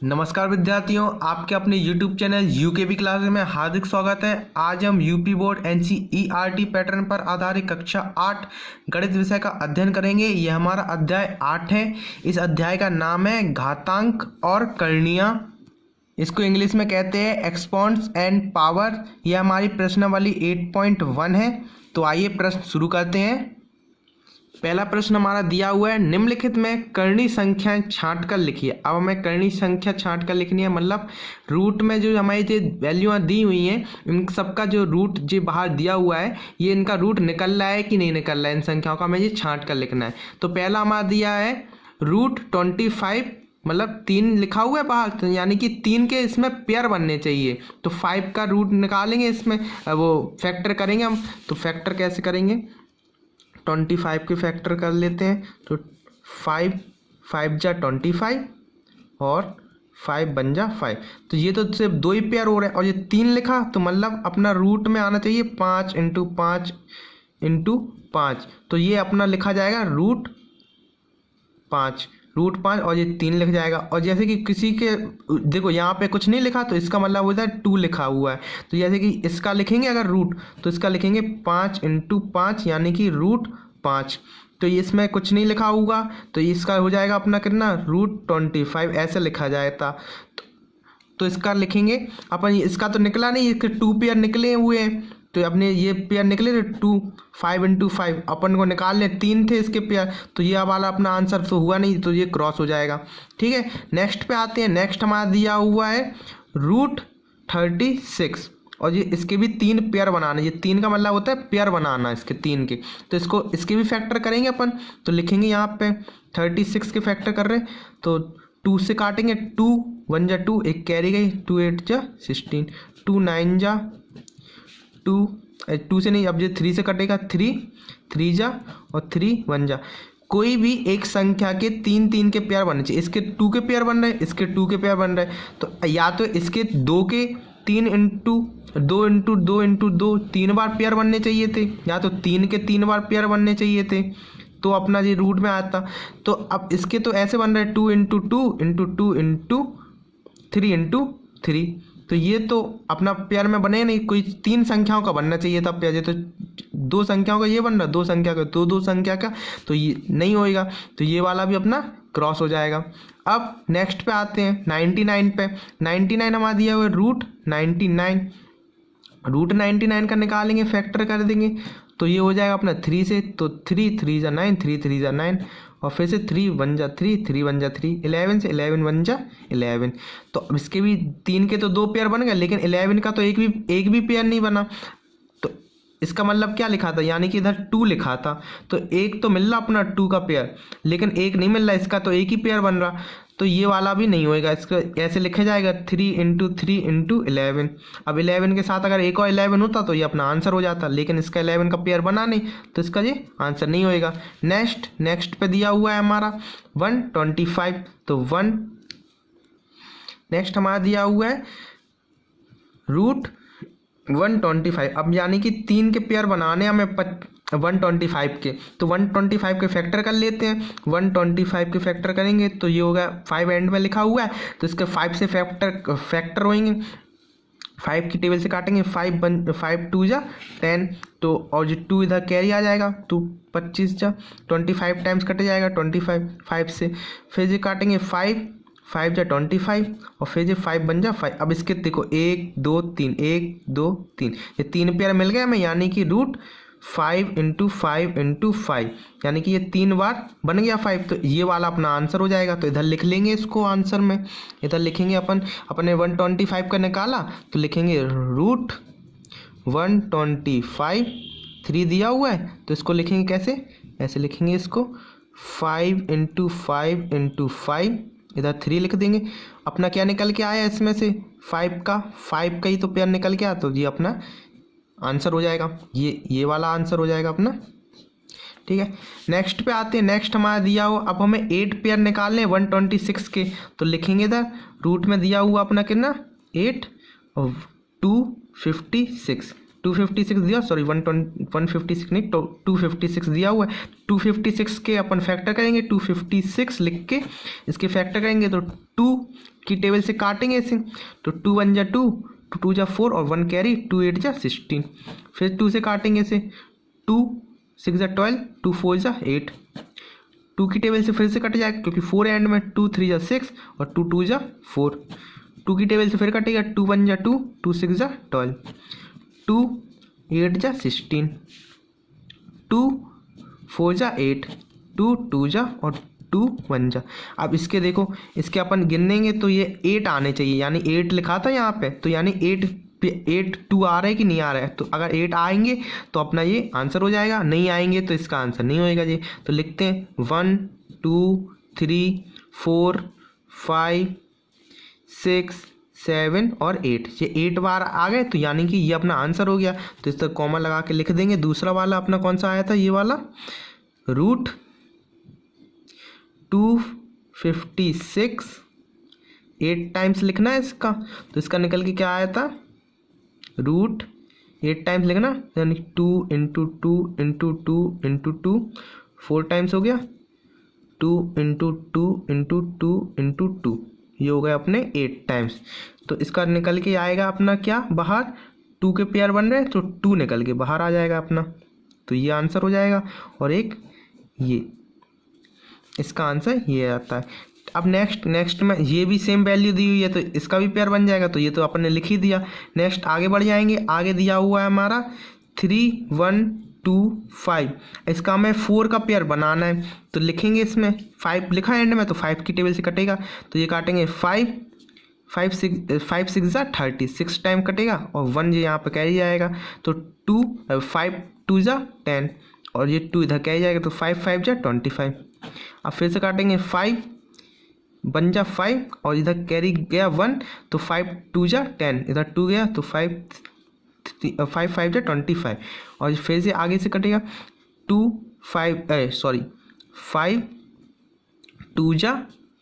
नमस्कार विद्यार्थियों, आपके अपने YouTube चैनल यूकेबी क्लासेस में हार्दिक स्वागत है। आज हम यूपी बोर्ड NCERT पैटर्न पर आधारित कक्षा 8 गणित विषय का अध्ययन करेंगे। यह हमारा अध्याय 8 है। इस अध्याय का नाम है घातांक और करणियाँ। इसको इंग्लिश में कहते हैं एक्सपोनेंट्स एंड पावर। यह हमारी प्रश्नावली 8.1 है। तो आइए प्रश्न शुरू करते हैं। पहला प्रश्न हमारा दिया हुआ है, निम्नलिखित में कर्णीय संख्याएं छांट कर लिखिए। अब हमें कर्णीय संख्या छांट कर लिखनी है, मतलब रूट में जो हमारी जो वैल्यूआँ दी हुई हैं इन सबका जो रूट जो बाहर दिया हुआ है, ये इनका रूट निकल रहा है कि नहीं निकल रहा है, इन संख्याओं का हमें ये छांट कर लिखना है। तो पहला हमारा दिया है √25, मतलब 3 लिखा हुआ है बाहर, तो यानी कि 3 के इसमें पेयर बनने चाहिए। तो 5 का रूट निकालेंगे, इसमें वो फैक्टर करेंगे हम। तो फैक्टर कैसे करेंगे, 25 के फैक्टर कर लेते हैं। तो 5 जा 25 और 5 बन जा 5। तो ये तो सिर्फ 2 ही पेयर हो रहे हैं, और ये 3 लिखा तो मतलब अपना रूट में आना चाहिए 5 × 5 × 5। तो ये अपना लिखा जाएगा √5 और ये 3 लिख जाएगा। और जैसे कि किसी के देखो यहाँ पे कुछ नहीं लिखा, तो इसका मतलब होता है 2 लिखा हुआ है। तो जैसे कि इसका लिखेंगे अगर रूट, तो इसका लिखेंगे 5 × 5 यानी कि √5। तो इसमें कुछ नहीं लिखा होगा, तो इसका हो जाएगा अपना कितना √25 ऐसे लिखा जाएगा। तो इसका लिखेंगे अपन, इसका तो निकला नहीं, इसके 2 पेयर निकले हुए हैं। तो अपने ये पेयर निकले थे 2, 5 × 5 अपन को निकालने 3 थे इसके पेयर। तो ये वाला अपना आंसर तो हुआ नहीं, तो ये क्रॉस हो जाएगा। ठीक है, नेक्स्ट पे आते हैं। नेक्स्ट हमारा दिया हुआ है √36, और ये इसके भी 3 पेयर बनाने। ये 3 का मतलब होता है पेयर बनाना इसके 3 के। तो इसके भी फैक्टर करेंगे अपन। तो लिखेंगे यहाँ पे 36 के फैक्टर कर रहे हैं, तो 2 से काटेंगे, 2 1 जा 2, एक कैरी गई, 2 8 जा 16, 2 9 जा 2 से नहीं, अब ये 3 से कटेगा, 3 जा और 3 1 जा। कोई भी एक संख्या के 3 के पेयर बनने चाहिए। इसके 2 के पेयर बन रहे हैं, इसके 2 के पेयर बन रहे हैं। तो या तो इसके 2 के 3 × 2 × 2 × 2 3 बार पेयर बनने चाहिए थे, या तो 3 के 3 बार पेयर बनने चाहिए थे, तो अपना ये रूट में आता। तो अब इसके तो ऐसे बन रहे हैं 2 × 2 × 2 × 3 × 3। तो ये तो अपना पेयर में बने नहीं, कोई 3 संख्याओं का बनना चाहिए था पेयर। ये तो 2 संख्याओं का ये बन रहा, 2 संख्या का, 2 संख्या का, तो ये नहीं होएगा। तो ये वाला भी अपना क्रॉस हो जाएगा। अब नेक्स्ट पे आते हैं 99 पे। 99 हमारा दिया हुआ है √99 का निकालेंगे, फैक्टर कर देंगे। तो ये हो जाएगा अपना 3 से, तो 3 3 जा 9, 3 3 जा 9, और फिर से 3 1 जा 3, 3 1 जा 3, 11 से 11 1 जा 11। तो अब इसके भी 3 के तो 2 पेयर बन गए, लेकिन 11 का तो एक भी पेयर नहीं बना। तो इसका मतलब क्या लिखा था, यानी कि इधर 2 लिखा था, तो एक तो मिल रहा अपना 2 का पेयर, लेकिन एक नहीं मिल रहा, इसका तो एक ही पेयर बन रहा। तो ये वाला भी नहीं होएगा। इसका ऐसे लिखा जाएगा 3 × 3 × 11। अब 11 के साथ अगर एक और 11 होता तो ये अपना आंसर हो जाता, लेकिन इसका 11 का पेयर बना नहीं, तो इसका ये आंसर नहीं होएगा। नेक्स्ट पे दिया हुआ है हमारा 125। तो नेक्स्ट हमारा दिया हुआ है √125। अब यानी कि 3 के पेयर बनाने हमें 125 के, तो 125 के फैक्टर कर लेते हैं। 125 के फैक्टर करेंगे तो ये होगा 5 एंड में लिखा हुआ है, तो इसके 5 से फैक्टर होंगे। 5 की टेबल से काटेंगे, 5 2 जा 10, तो और जो 2 इधर कैरी आ जाएगा, तो 25 जा 25 टाइम्स कट जाएगा 25 5 से। फिर जो काटेंगे 5 जा 25, और फिर जो 5 बन जा 5। अब इसके देखो 1 2 3, 1 2 3, ये 3 पेयर मिल गए हमें, यानी कि √5 × 5 × 5, यानी कि ये 3 बार बन गया 5। तो ये वाला अपना आंसर हो जाएगा। तो इधर लिख लेंगे इसको आंसर में, इधर लिखेंगे अपने 125 का निकाला, तो लिखेंगे √125, 3 दिया हुआ है, तो इसको लिखेंगे कैसे, ऐसे लिखेंगे इसको 5 × 5 × 5, इधर 3 लिख देंगे। अपना क्या निकल के आया इसमें से 5 का ही तो पेयर निकल के आया, तो ये अपना आंसर हो जाएगा। ये वाला आंसर हो जाएगा अपना। ठीक है, नेक्स्ट पे आते हैं। नेक्स्ट हमारा दिया हुआ, अब हमें 8 पेयर निकालने 126 के, तो लिखेंगे इधर रूट में दिया हुआ अपना कितना 8 और 256 दिया, सॉरी 156 नहीं, 256 दिया हुआ है। 256 के अपन फैक्टर करेंगे, 256 लिख के इसके फैक्टर करेंगे, तो 2 की टेबल से काटेंगे इसे, तो 2 1 जा 2, 2 2 जा 4 और 1 कैरी, 2 8 जा 16। फिर 2 से काटेंगे इसे, 2 6 जा 12, 2 4 जा 8। 2 की टेबल से फिर से कट जाएगा क्योंकि 4 एंड में, 2 3 जा 6 और 2 2 जा 4। 2 की टेबल से फिर कटेगा, 2 1 जा 2, 2 6 जा 12, 2 8 जा 16, 2 4 जा 8, 2 2 जा और 2 1 जा। अब इसके देखो, इसके अपन गिनेंगे तो ये 8 आने चाहिए, यानी 8 लिखा था यहाँ पे, तो यानी 8 2 आ रहा है कि नहीं आ रहा है। तो अगर 8 आएंगे तो अपना ये आंसर हो जाएगा, नहीं आएंगे तो इसका आंसर नहीं होएगा जी। तो लिखते हैं 1 2 3 4 5 6 7 और 8। ये 8 बार आ गए तो यानी कि ये अपना आंसर हो गया। तो इस तरह कॉमा लगा के लिख देंगे। दूसरा वाला अपना कौन सा आया था, ये वाला रूट 256 8 टाइम्स लिखना है इसका। तो इसका निकल के क्या आया था, रूट 8 टाइम्स लिखना, यानी 2 इंटू 2 इंटू 2 इंटू 2 4 टाइम्स हो गया, 2 इंटू 2 इंटू 2 इंटू 2, ये हो गया अपने 8 टाइम्स। तो इसका निकल के आएगा अपना क्या बाहर, 2 के पेयर बन रहे हैं तो 2 निकल के बाहर आ जाएगा अपना। तो ये आंसर हो जाएगा। और एक ये, इसका आंसर ये आता है। अब नेक्स्ट में ये भी सेम वैल्यू दी हुई है तो इसका भी पेयर बन जाएगा। तो ये तो अपन ने लिख ही दिया। नेक्स्ट आगे बढ़ जाएंगे। आगे दिया हुआ है हमारा 3 1 2 5, इसका हमें 4 का पेयर बनाना है। तो लिखेंगे इसमें 5 लिखा है एंड में, तो 5 की टेबल से कटेगा। तो ये काटेंगे 5 6 जा 30, 6 टाइम कटेगा और 1 ये यहाँ पे कैरी जाएगा। तो 2 5 2 जा 10 और ये 2 इधर कैरी जाएगा। तो 5 5 जा 25। अब फिर से काटेंगे 5 1 जा 5 और इधर कैरी गया 1, तो 5 2 जा 10, इधर 2 गया तो 5 5 जा 25। और फिर से आगे से कटेगा 5 2 जा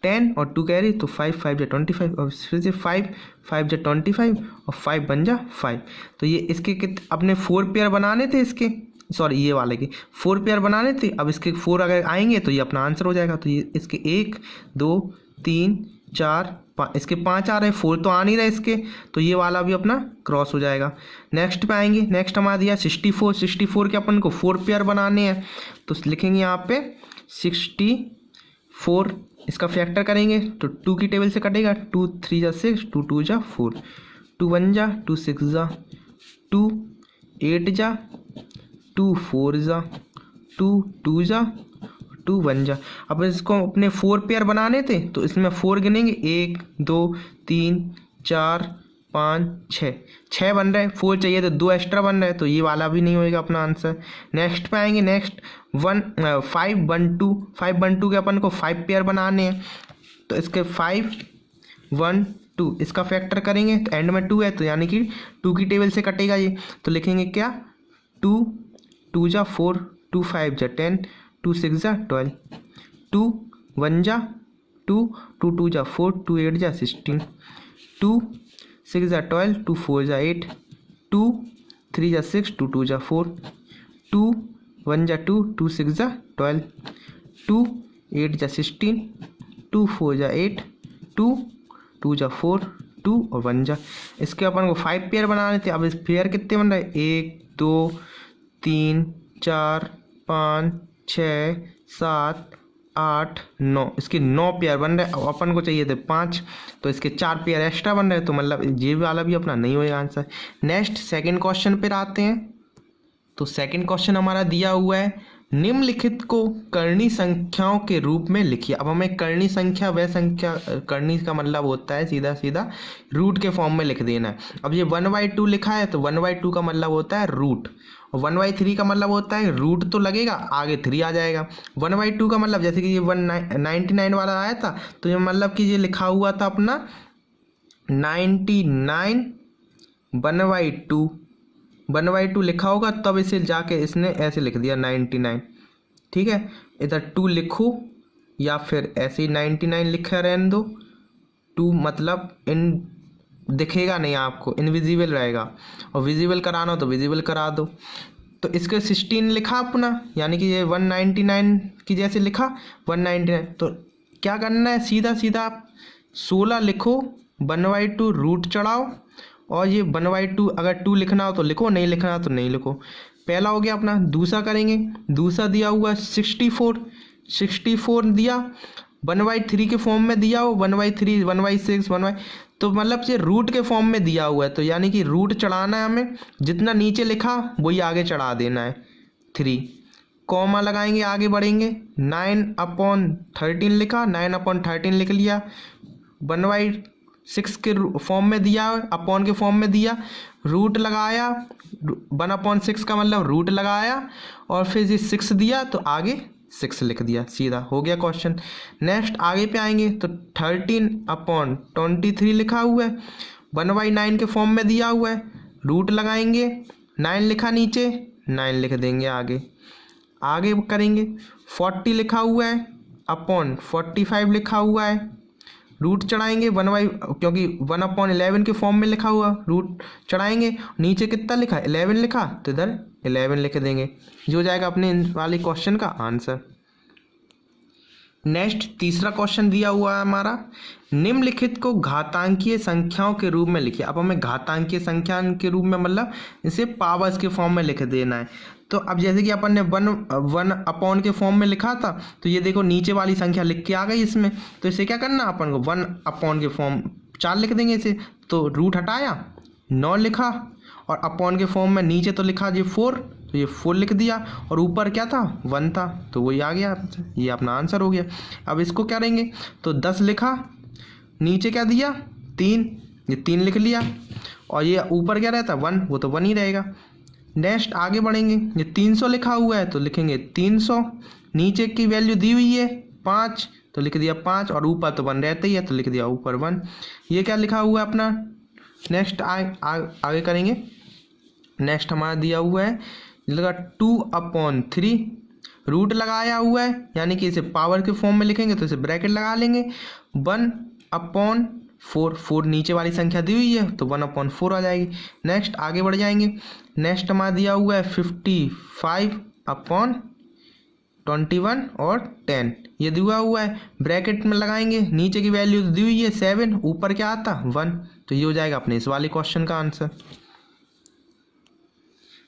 10 और 2 कैरी, तो 5 5 जा 25 और फिर से 5 5 जा 25 और 5 बन जा 5। तो ये इसके अपने 4 पेयर बनाने थे इसके, सॉरी ये वाले के 4 पेयर बनाने थे। अब इसके 4 अगर आएंगे तो ये अपना आंसर हो जाएगा। तो ये इसके 1 2 3 4 5, इसके 5 आ रहे हैं, 4 तो आ नहीं रहे इसके, तो ये वाला भी अपना क्रॉस हो जाएगा। नेक्स्ट पे आएंगे। नेक्स्ट हमारा दिया 64 के अपन को 4 पेयर बनाने हैं। तो लिखेंगे यहाँ पे 64, इसका फैक्टर करेंगे तो 2 की टेबल से कटेगा, 2 3 जा 6, 2 2 जा 4, 2 1 जा 2 6 जा 2 8 जा 2 4 जा 2 2 जा 2 1 जा। अब इसको अपने 4 पेयर बनाने थे तो इसमें 4 गिनेंगे, 1 2 3 4 5 6 बन रहे हैं। 4 चाहिए तो 2 एक्स्ट्रा बन रहे हैं, तो ये वाला भी नहीं होएगा अपना आंसर। नेक्स्ट पे आएंगे। नेक्स्ट 5 1 2 के अपन को 5 पेयर बनाने हैं। तो इसके 5 1 2 इसका फैक्टर करेंगे तो एंड में 2 है, तो यानी कि 2 की टेबल से कटेगा ये। तो लिखेंगे क्या, 2 2 जा 4, 2 5 जा 10, 2 6 जा 12, 2 1 जा 2, 2 2 जा 4, 2 8 जा 16, 2 6 जा 12, 2 4 जा 8, 2 3 जा 6, 2 2 जा 4, 2 1 जा 2, 2 6 जा 12, 2 8 जा 16, 2 4 जा 8, 2 2 जा 4, 2 और 1 जा। इसके अपन को 5 पेयर बनाने थे। अब इस पेयर कितने बन रहे हैं, 1 2 3 4 5 6 7 8 9, इसके 9 पेयर बन रहे हैं। अब अपन को चाहिए थे 5, तो इसके 4 पेयर एक्स्ट्रा बन रहे हैं, तो मतलब ये वाला भी अपना नहीं होगा आंसर। नेक्स्ट सेकंड क्वेश्चन पर आते हैं। तो सेकंड क्वेश्चन हमारा दिया हुआ है, निम्नलिखित को कर्णी संख्याओं के रूप में लिखिए। अब हमें कर्णी संख्या वह संख्या, कर्णी का मतलब होता है सीधा सीधा रूट के फॉर्म में लिख देना है। अब ये 1/2 लिखा है तो 1/2 का मतलब होता है रूट, और 1/3 का मतलब होता है रूट तो लगेगा आगे 3 आ जाएगा। 1/2 का मतलब जैसे कि ये 199 वाला आया था, तो ये मतलब कि ये लिखा हुआ था अपना 99 1/2 लिखा होगा, तब इसे जाके इसने ऐसे लिख दिया 99। ठीक है, इधर 2 लिखो या फिर ऐसे ही 99 लिखा रहने दो। 2 मतलब इन दिखेगा नहीं आपको, इनविजिबल रहेगा, और विजिबल कराना हो तो विजिबल करा दो। तो इसके 16 लिखा अपना, यानी कि ये 199 की जैसे लिखा 199। तो क्या करना है, सीधा सीधा आप 16 लिखो, 1/2 रूट चढ़ाओ, और ये 1/2 अगर 2 लिखना हो तो लिखो, नहीं लिखना तो नहीं लिखो। पहला हो गया अपना। दूसरा करेंगे, दूसरा दिया हुआ है 64 दिया, 1/3 के फॉर्म में दिया हो, 1/3, 1/6, तो मतलब ये रूट के फॉर्म में दिया हुआ है, तो यानी कि रूट चढ़ाना है हमें, जितना नीचे लिखा वही आगे चढ़ा देना है 3। कॉमा लगाएंगे, आगे बढ़ेंगे, 9/13 लिखा, 9/13 लिख लिया, 1/6 के फॉर्म में दिया, अपॉन के फॉर्म में दिया, रूट लगाया, 1/6 का मतलब रूट लगाया, और फिर ये 6 दिया तो आगे 6 लिख दिया, सीधा हो गया क्वेश्चन। नेक्स्ट आगे पे आएंगे तो 13/23 लिखा हुआ है, 1/9 के फॉर्म में दिया हुआ है, रूट लगाएंगे, 9 लिखा नीचे, 9 लिख देंगे आगे। आगे करेंगे, 40 लिखा हुआ है, अपॉन 45 लिखा हुआ है, रूट चढ़ाएंगे, क्योंकि 1/11 के फॉर्म में लिखा हुआ, रूट चढ़ाएंगे, नीचे कितना लिखा, 11 लिखा, तो इधर 11 लिख देंगे। जो हो जाएगा अपने इन वाले क्वेश्चन का आंसर। नेक्स्ट तीसरा क्वेश्चन दिया हुआ है हमारा, निम्नलिखित को घातांकीय संख्याओं के रूप में लिखिए। अब हमें घातांकीय संख्या के रूप में मतलब इसे पावर्स के फॉर्म में लिख देना है। तो अब जैसे कि अपन ने 1 अपॉन के फॉर्म में लिखा था, तो ये देखो नीचे वाली संख्या लिख के आ गई इसमें, तो इसे क्या करना, अपन को 1 अपॉन के फॉर्म 4 लिख देंगे इसे। तो रूट हटाया, 9 लिखा, और अपॉन के फॉर्म में नीचे तो लिखा जी 4, तो ये 4 लिख दिया, और ऊपर क्या था, 1 था, तो वही आ गया, ये अपना आंसर हो गया। अब इसको क्या करेंगे, तो 10 लिखा, नीचे क्या दिया, 3, ये 3 लिख लिया, और ये ऊपर क्या रहता, 1, वो तो 1 ही रहेगा। नेक्स्ट आगे बढ़ेंगे, ये 300 लिखा हुआ है तो लिखेंगे 300, नीचे की वैल्यू दी हुई है 5, तो लिख दिया 5, और ऊपर तो 1 रहता ही है तो लिख दिया ऊपर 1। ये क्या लिखा हुआ है अपना। नेक्स्ट आगे करेंगे, नेक्स्ट हमारा दिया हुआ है लगा 2/3, रूट लगाया हुआ है, यानी कि इसे पावर के फॉर्म में लिखेंगे तो इसे ब्रैकेट लगा लेंगे, 1/4 नीचे वाली संख्या दी हुई है तो 1/4 आ जाएगी। नेक्स्ट आगे बढ़ जाएंगे, नेक्स्ट हमारा दिया हुआ है 55/21 और 10, ये दिया हुआ है, ब्रैकेट में लगाएंगे, नीचे की वैल्यू दी हुई है 7, ऊपर क्या आता 1, तो ये हो जाएगा अपने इस वाले क्वेश्चन का आंसर।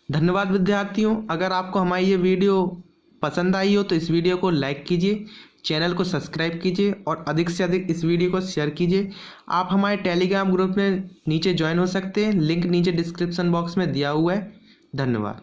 धन्यवाद विद्यार्थियों, अगर आपको हमारी ये वीडियो पसंद आई हो तो इस वीडियो को लाइक कीजिए, चैनल को सब्सक्राइब कीजिए, और अधिक से अधिक इस वीडियो को शेयर कीजिए। आप हमारे टेलीग्राम ग्रुप में नीचे ज्वाइन हो सकते हैं, लिंक नीचे डिस्क्रिप्शन बॉक्स में दिया हुआ है। धन्यवाद।